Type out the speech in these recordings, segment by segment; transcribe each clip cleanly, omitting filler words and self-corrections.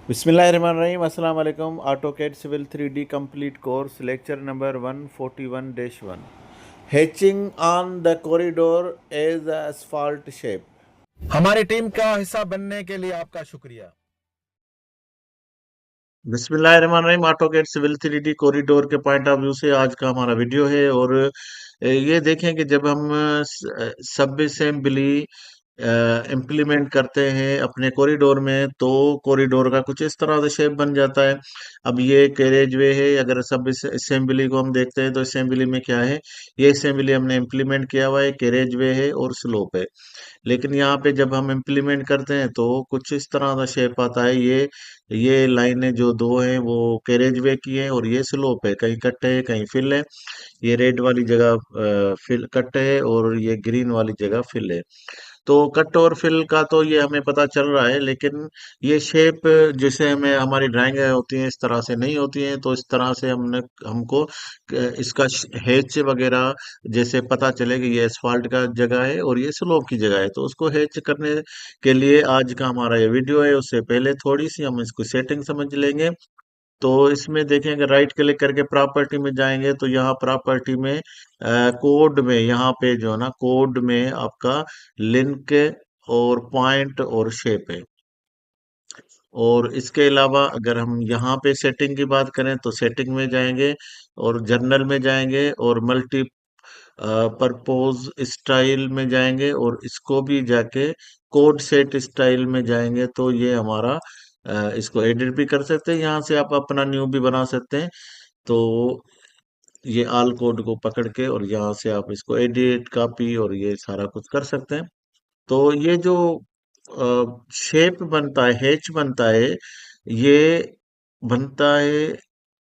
बिस्मिल्लाहिर्रहमानिर्रहीम अस्सलाम वालेकुम AutoCAD civil 3D complete course lecture number 141-1 hatching on the corridor as asphalt shape. हमारी टीम का हिस्सा बनने के लिए आपका शुक्रिया। बिस्मिल्लाहिर्रहमानिर्रहीम ऑटोकैड सिविल 3D कॉरिडोर के पॉइंट ऑफ व्यू से आज का हमारा वीडियो है। और ये देखें कि जब हम सब असेंबली इम्प्लीमेंट करते हैं अपने कॉरिडोर में तो कॉरिडोर का कुछ इस तरह से शेप बन जाता है। अब ये कैरेज वे है, अगर सब असेंबली को हम देखते हैं तो असेंबली में क्या है, ये असेंबली हमने इम्प्लीमेंट किया हुआ है, कैरेज वे है और स्लोप है। लेकिन यहाँ पे जब हम इम्प्लीमेंट करते हैं तो कुछ इस तरह का शेप आता है। ये लाइनें जो दो हैं वो कैरेज वे की हैं और ये स्लोप है, कहीं कट है कहीं फिल है। ये रेड वाली जगह फिल कट है और ये ग्रीन वाली जगह फिल है। तो कट और फिल का तो ये हमें पता चल रहा है, लेकिन ये शेप जैसे हमें हमारी ड्राइंग होती है इस तरह से नहीं होती है। तो इस तरह से हमको इसका हैच वगैरह जैसे पता चले कि ये एसफाल्ट का जगह है और ये स्लोप की जगह है, तो उसको हैच करने के लिए आज का हमारा ये वीडियो है। उससे पहले थोड़ी सी हम इसको सेटिंग समझ लेंगे। तो इसमें देखेंगे, राइट क्लिक करके प्रॉपर्टी में जाएंगे तो यहाँ प्रॉपर्टी में कोड में यहाँ पे जो है ना, कोड में आपका लिंक और पॉइंट और शेप है। और इसके अलावा अगर हम यहाँ पे सेटिंग की बात करें तो सेटिंग में जाएंगे और जर्नल में जाएंगे और मल्टी परपोज स्टाइल में जाएंगे और इसको भी जाके कोड सेट स्टाइल में जाएंगे तो ये हमारा इसको एडिट भी कर सकते हैं। यहाँ से आप अपना न्यू भी बना सकते हैं। तो ये आल कोड को पकड़ के और यहाँ से आप इसको एडिट कॉपी और ये सारा कुछ कर सकते हैं। तो ये जो शेप बनता है, हैच बनता है, ये बनता है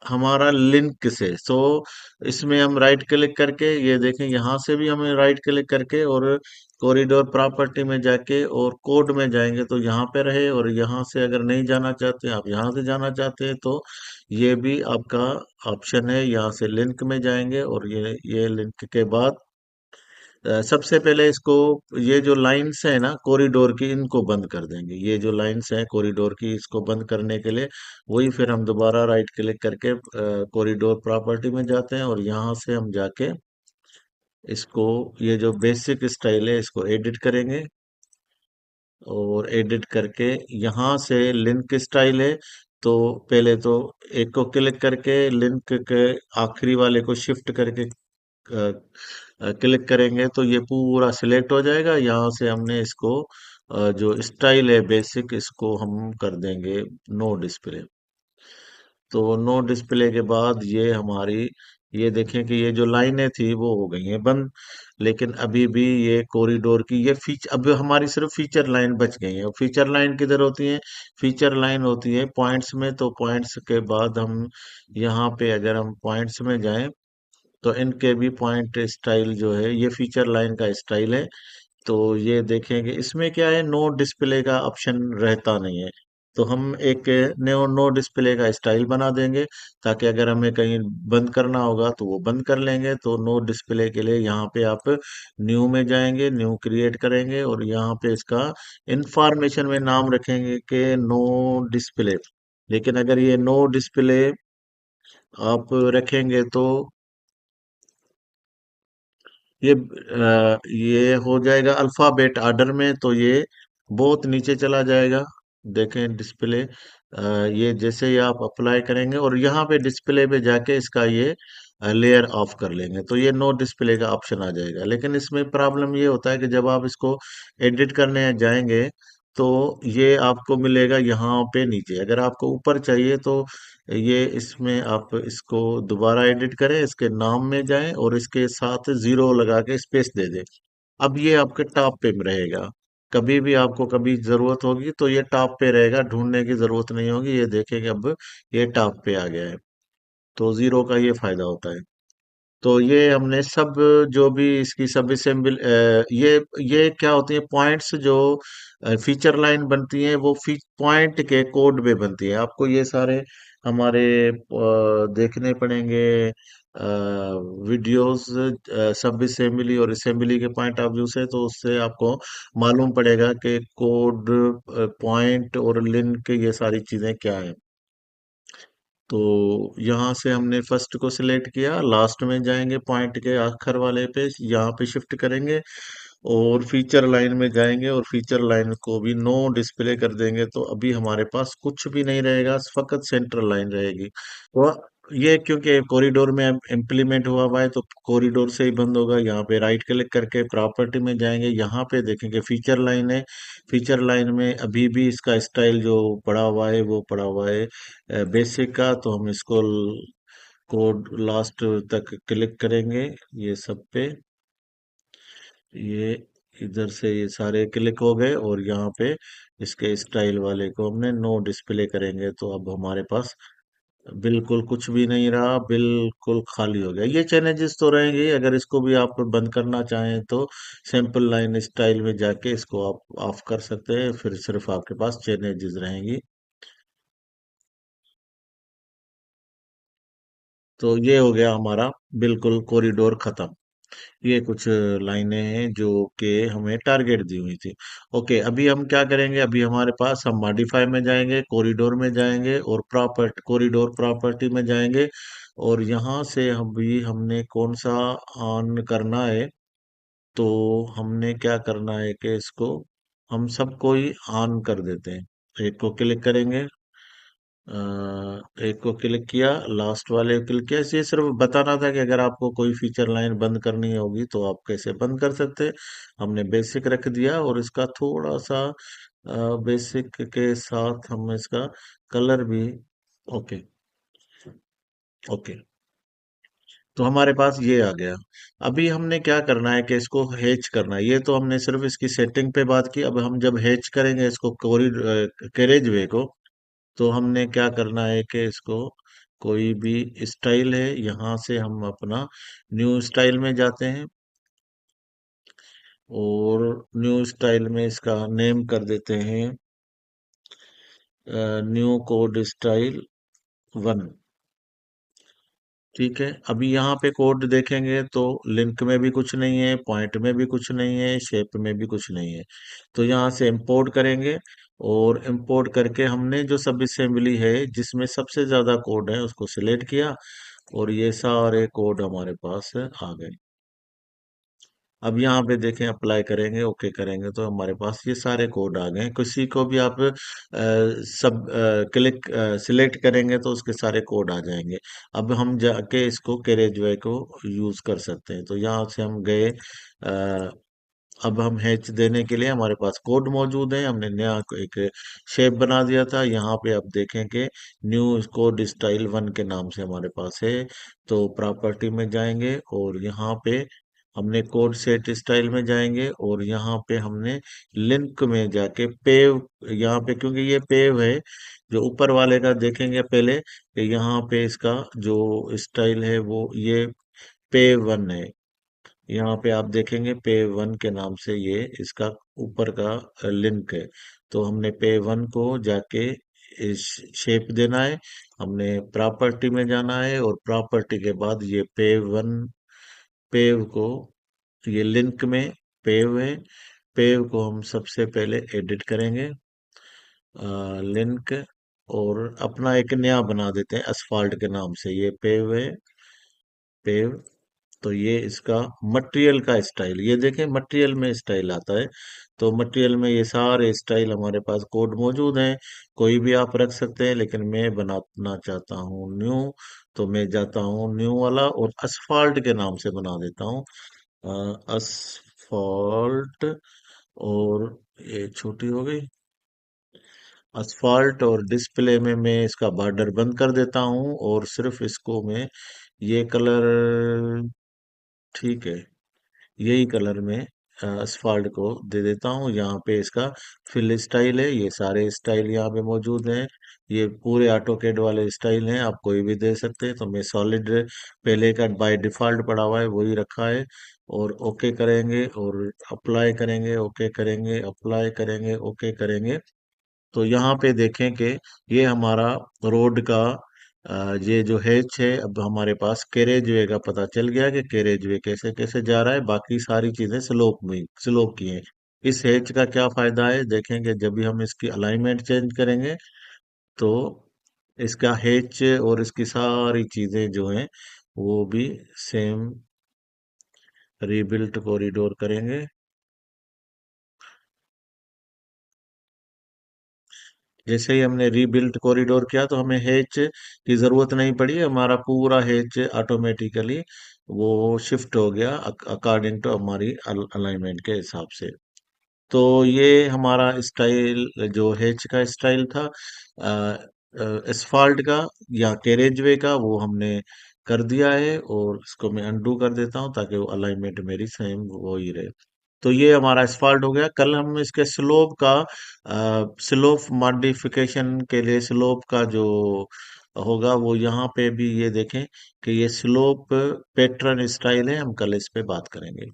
हमारा लिंक से। सो इसमें हम राइट क्लिक करके ये देखें, यहाँ से भी हमें राइट क्लिक करके और कॉरिडोर प्रॉपर्टी में जाके और कोड में जाएंगे तो यहाँ पे रहे। और यहाँ से अगर नहीं जाना चाहते, आप यहाँ से जाना चाहते हैं तो ये भी आपका ऑप्शन है। यहाँ से लिंक में जाएंगे और ये लिंक के बाद सबसे पहले इसको, ये जो लाइंस है ना कॉरिडोर की, इनको बंद कर देंगे। ये जो लाइंस हैं कॉरिडोर की, इसको बंद करने के लिए वही फिर हम दोबारा राइट क्लिक करके कॉरिडोर प्रॉपर्टी में जाते हैं और यहाँ से हम जाके इसको, ये जो बेसिक स्टाइल है इसको एडिट करेंगे। और एडिट करके यहाँ से लिंक स्टाइल है, तो पहले तो एक को क्लिक करके लिंक के आखिरी वाले को शिफ्ट करके क्लिक करेंगे तो ये पूरा सिलेक्ट हो जाएगा। यहाँ से हमने इसको जो स्टाइल है बेसिक, इसको हम कर देंगे नो डिस्प्ले। तो नो डिस्प्ले के बाद ये हमारी, ये देखें कि ये जो लाइनें थी वो हो गई हैं बंद। लेकिन अभी भी ये कॉरिडोर की ये फीचर, अब हमारी सिर्फ फीचर लाइन बच गई है। फीचर लाइन किधर होती है? फीचर लाइन होती है पॉइंट्स में। तो पॉइंट्स के बाद हम यहाँ पे अगर हम पॉइंट्स में जाएं तो इनके भी पॉइंट स्टाइल जो है ये फीचर लाइन का स्टाइल है। तो ये देखेंगे इसमें क्या है, नो डिस्प्ले का ऑप्शन रहता नहीं है। तो हम एक नो डिस्प्ले का स्टाइल बना देंगे ताकि अगर हमें कहीं बंद करना होगा तो वो बंद कर लेंगे। तो नो डिस्प्ले के लिए यहाँ पे आप न्यू में जाएंगे, न्यू क्रिएट करेंगे और यहाँ पे इसका इंफॉर्मेशन में नाम रखेंगे कि नो डिस्प्ले। लेकिन अगर ये नो डिस्प्ले आप रखेंगे तो ये हो जाएगा अल्फाबेट ऑर्डर में, तो ये बहुत नीचे चला जाएगा। देखें डिस्प्ले, ये जैसे ही आप अप्लाई करेंगे और यहाँ पे डिस्प्ले पे जाके इसका ये लेयर ऑफ कर लेंगे तो ये नो डिस्प्ले का ऑप्शन आ जाएगा। लेकिन इसमें प्रॉब्लम ये होता है कि जब आप इसको एडिट करने जाएंगे तो ये आपको मिलेगा यहाँ पे नीचे। अगर आपको ऊपर चाहिए तो ये इसमें आप इसको दोबारा एडिट करें, इसके नाम में जाएं और इसके साथ जीरो लगा के स्पेस दे दें। अब ये आपके टॉप पे रहेगा। कभी भी आपको कभी जरूरत होगी तो ये टॉप पे रहेगा, ढूंढने की जरूरत नहीं होगी। ये देखेंगे अब ये टॉप पे आ गया है। तो जीरो का ये फायदा होता है। तो ये हमने सब जो भी इसकी सब असेंबल ये क्या होती है पॉइंट्स जो फीचर लाइन बनती हैं वो पॉइंट के कोड में बनती है। आपको ये सारे हमारे देखने पड़ेंगे वीडियोस सब असेंबली और असेंबली के पॉइंट ऑफ व्यू से, तो उससे आपको मालूम पड़ेगा कि कोड पॉइंट और लिंक ये सारी चीजें क्या है। तो यहाँ से हमने फर्स्ट को सिलेक्ट किया, लास्ट में जाएंगे पॉइंट के आखिर वाले पे, यहाँ पे शिफ्ट करेंगे और फीचर लाइन में जाएंगे और फीचर लाइन को भी नो डिस्प्ले कर देंगे। तो अभी हमारे पास कुछ भी नहीं रहेगा, फकत सेंट्रल लाइन रहेगी। तो ये क्योंकि कॉरिडोर में इम्प्लीमेंट हुआ है तो कॉरिडोर से ही बंद होगा। यहाँ पे राइट क्लिक करके प्रॉपर्टी में जाएंगे, यहाँ पे देखेंगे फीचर लाइन है। फीचर लाइन में अभी भी इसका स्टाइल जो पड़ा हुआ है वो पड़ा हुआ है बेसिक का। तो हम इसको कोड लास्ट तक क्लिक करेंगे, ये सब पे, ये इधर से ये सारे क्लिक हो गए और यहाँ पे इसके स्टाइल वाले को हमने नो डिस्प्ले करेंगे। तो अब हमारे पास बिल्कुल कुछ भी नहीं रहा, बिल्कुल खाली हो गया। ये चेंजेस तो रहेंगे, अगर इसको भी आप बंद करना चाहें तो सिंपल लाइन स्टाइल में जाके इसको आप ऑफ कर सकते हैं, फिर सिर्फ आपके पास चेंजेस रहेंगी। तो ये हो गया हमारा बिल्कुल कॉरिडोर खत्म। ये कुछ लाइनें हैं जो कि हमें टारगेट दी हुई थी। ओके, अभी हम क्या करेंगे, अभी हमारे पास हम मॉडिफाई में जाएंगे, कॉरिडोर में जाएंगे और प्रॉपर्टी कॉरिडोर प्रॉपर्टी में जाएंगे और यहाँ से हम भी हमने कौन सा ऑन करना है। तो हमने क्या करना है कि इसको हम सबको ही ऑन कर देते हैं। एक को क्लिक करेंगे, एक को क्लिक किया, लास्ट वाले को क्लिक किया। ये सिर्फ बताना था कि अगर आपको कोई फीचर लाइन बंद करनी होगी तो आप कैसे बंद कर सकते हैं। हमने बेसिक रख दिया और इसका थोड़ा सा बेसिक के साथ हम इसका कलर भी, ओके, ओके। तो हमारे पास ये आ गया। अभी हमने क्या करना है कि इसको हैच करना है। ये तो हमने सिर्फ इसकी सेटिंग पे बात की। अब हम जब हैच करेंगे इसको कैरेज वे को, तो हमने क्या करना है कि इसको कोई भी स्टाइल है, यहाँ से हम अपना न्यू स्टाइल में जाते हैं और न्यू स्टाइल में इसका नेम कर देते हैं न्यू कोड स्टाइल 1। ठीक है, अभी यहाँ पे कोड देखेंगे तो लिंक में भी कुछ नहीं है, पॉइंट में भी कुछ नहीं है, शेप में भी कुछ नहीं है। तो यहाँ से इंपोर्ट करेंगे और इंपोर्ट करके हमने जो सब असेंबली है जिसमें सबसे ज्यादा कोड है उसको सिलेक्ट किया और ये सारे कोड हमारे पास आ गए। अब यहाँ पे देखें, अप्लाई करेंगे, ओके करेंगे तो हमारे पास ये सारे कोड आ गए। किसी को भी आप सब क्लिक सिलेक्ट करेंगे तो उसके सारे कोड आ जाएंगे। अब हम जाके इसको कैरेजवे को यूज कर सकते हैं। तो यहाँ से हम गए, अब हम हैच देने के लिए हमारे पास कोड मौजूद है। हमने नया एक शेप बना दिया था। यहाँ पे आप देखें कि न्यू कोड स्टाइल 1 के नाम से हमारे पास है। तो प्रॉपर्टी में जाएंगे और यहाँ पे हमने कोड सेट स्टाइल में जाएंगे और यहाँ पे हमने लिंक में जाके पेव, यहाँ पे क्योंकि ये पेव है, जो ऊपर वाले का देखेंगे पहले कि यहाँ पे इसका जो स्टाइल है वो ये पेव 1 है। यहाँ पे आप देखेंगे पे 1 के नाम से ये इसका ऊपर का लिंक है। तो हमने पे 1 को जाके इस शेप देना है। हमने प्रॉपर्टी में जाना है और प्रॉपर्टी के बाद ये पेव 1 पेव को, ये लिंक में पेव है, पेव को हम सबसे पहले एडिट करेंगे लिंक और अपना एक नया बना देते हैं असफाल्ट के नाम से। ये पेव है, पेव। तो ये इसका मटेरियल का स्टाइल, ये देखें मटेरियल में स्टाइल आता है। तो मटेरियल में ये सारे स्टाइल हमारे पास कोड मौजूद हैं। कोई भी आप रख सकते हैं लेकिन मैं बनाना चाहता हूँ न्यू। तो मैं जाता हूँ न्यू वाला और असफाल्ट के नाम से बना देता हूँ असफाल्ट। और ये छोटी हो गई असफाल्ट, और डिस्प्ले में मैं इसका बॉर्डर बंद कर देता हूँ और सिर्फ इसको मैं ये कलर, ठीक है, यही कलर में असफाल्ट को दे देता हूँ। यहाँ पे इसका फिल स्टाइल है, ये सारे स्टाइल यहाँ पे मौजूद हैं। ये पूरे ऑटोकेड वाले स्टाइल हैं, आप कोई भी दे सकते हैं। तो मैं सॉलिड पहले का बाय डिफॉल्ट पड़ा हुआ है वही रखा है, और ओके करेंगे और अप्लाई करेंगे, ओके करेंगे, अप्लाई करेंगे, ओके करेंगे। तो यहाँ पे देखें कि ये हमारा रोड का ये जो हैच है, अब हमारे पास कैरेज वे का पता चल गया कि कैरेज वे कैसे कैसे जा रहा है। बाकी सारी चीजें स्लोप की हैं। इस हैच का क्या फायदा है देखेंगे, जब भी हम इसकी अलाइनमेंट चेंज करेंगे तो इसका हैच और इसकी सारी चीजें जो हैं वो भी सेम रीबिल्ट कॉरिडोर करेंगे। जैसे ही हमने रीबिल्ट कॉरिडोर किया तो हमें हैच की जरूरत नहीं पड़ी, हमारा पूरा हैच ऑटोमेटिकली वो शिफ्ट हो गया अकॉर्डिंग टू हमारी अलाइनमेंट के हिसाब से। तो ये हमारा स्टाइल जो हैच का स्टाइल था एसफाल्ट का या कैरेजवे का, वो हमने कर दिया है। और इसको मैं अनडू कर देता हूँ ताकि वो अलाइनमेंट मेरी सेम वो ही रहे। तो ये हमारा एसफाल्ट हो गया। कल हम इसके स्लोप का स्लोप मॉडिफिकेशन के लिए स्लोप का जो होगा वो यहाँ पे भी ये देखें कि ये स्लोप पैटर्न स्टाइल है, हम कल इस पे बात करेंगे।